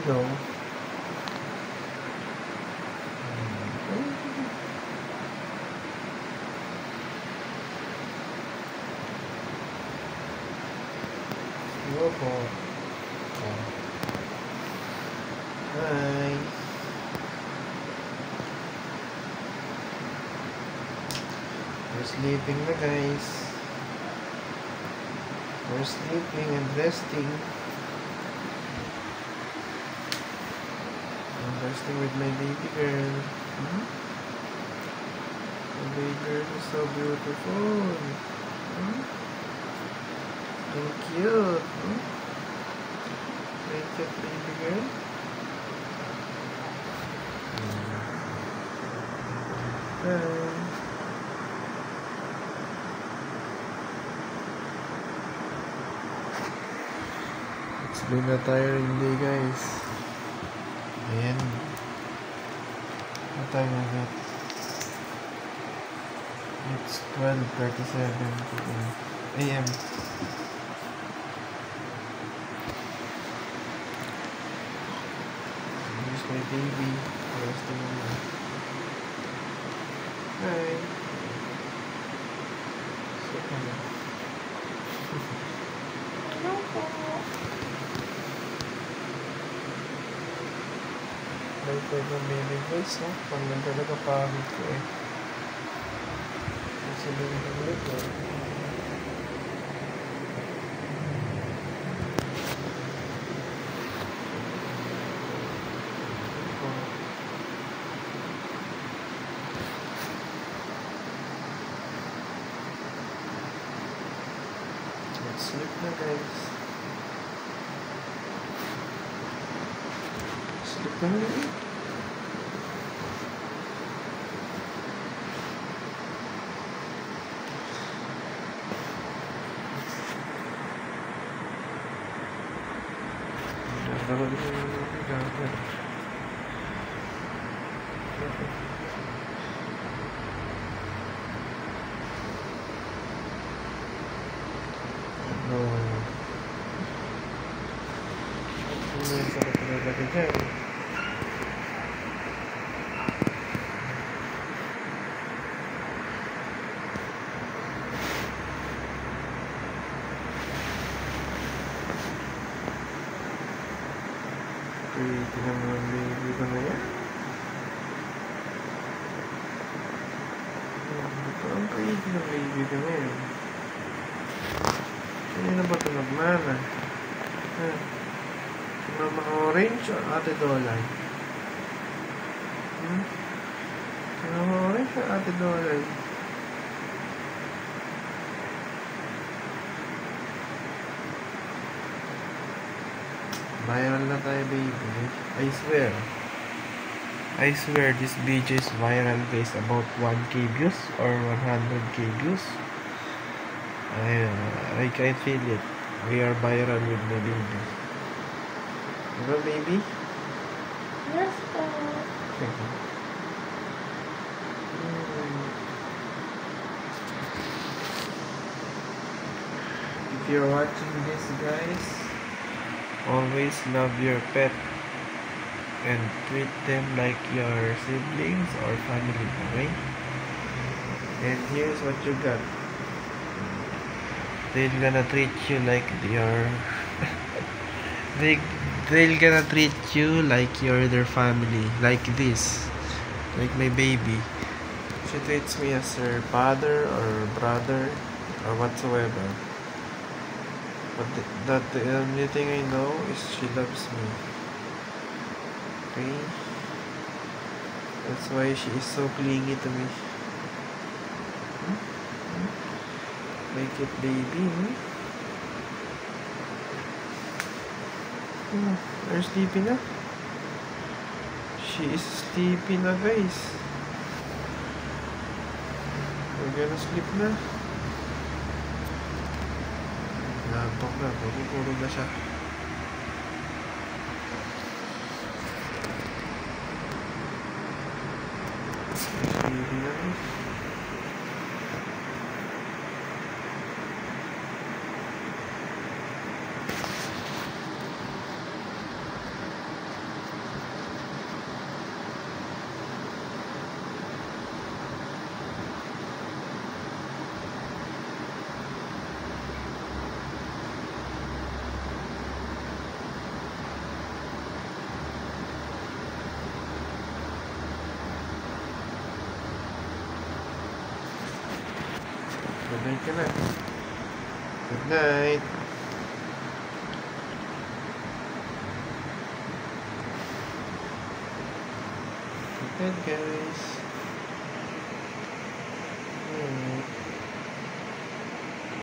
go. Go po. Hi. We're sleeping na, guys. We're sleeping and resting. I'm resting with my baby girl. My baby girl is so beautiful. And cute. Very cute baby girl. Hi. It's been a tiring day, guys. Ayan. What time is it? It's 12:37 a.m. Here's my baby. Resting on me. Hi. So hello. Bye ng baby voice, no? Panggal talaga pangit ko eh. Kasi lang ulit eh. Let's sleep na, guys. Sleep na na. Tingnan mo ang baby ko na yan. Ito ang pretty ng baby ko na yan. Kanina ba ito nagmana? Si Mama Orange o Ate Dolay? Si Mama Orange o Ate Dolay? Viral na tayo, baby. I swear this video is viral, guys. About 1K views or 100K views. I can feel it. We are viral with my baby. Diba, baby? Yes, po. If you're watching this, guys, always love your pet and treat them like your siblings or family, okay? And here's what you got. They're gonna treat you like your they're gonna treat you like you're their family, like this, like my baby. She treats me as her father or brother or whatsoever. But the only thing I know is she loves me. Okay? That's why she is so clingy to me. Make it baby, Are you sleepy na? She is sleepy na, guys. We're gonna sleep na. Nantok na, tutulog na siya. Sleepy na, Good night ka na. Good night. Good night, guys.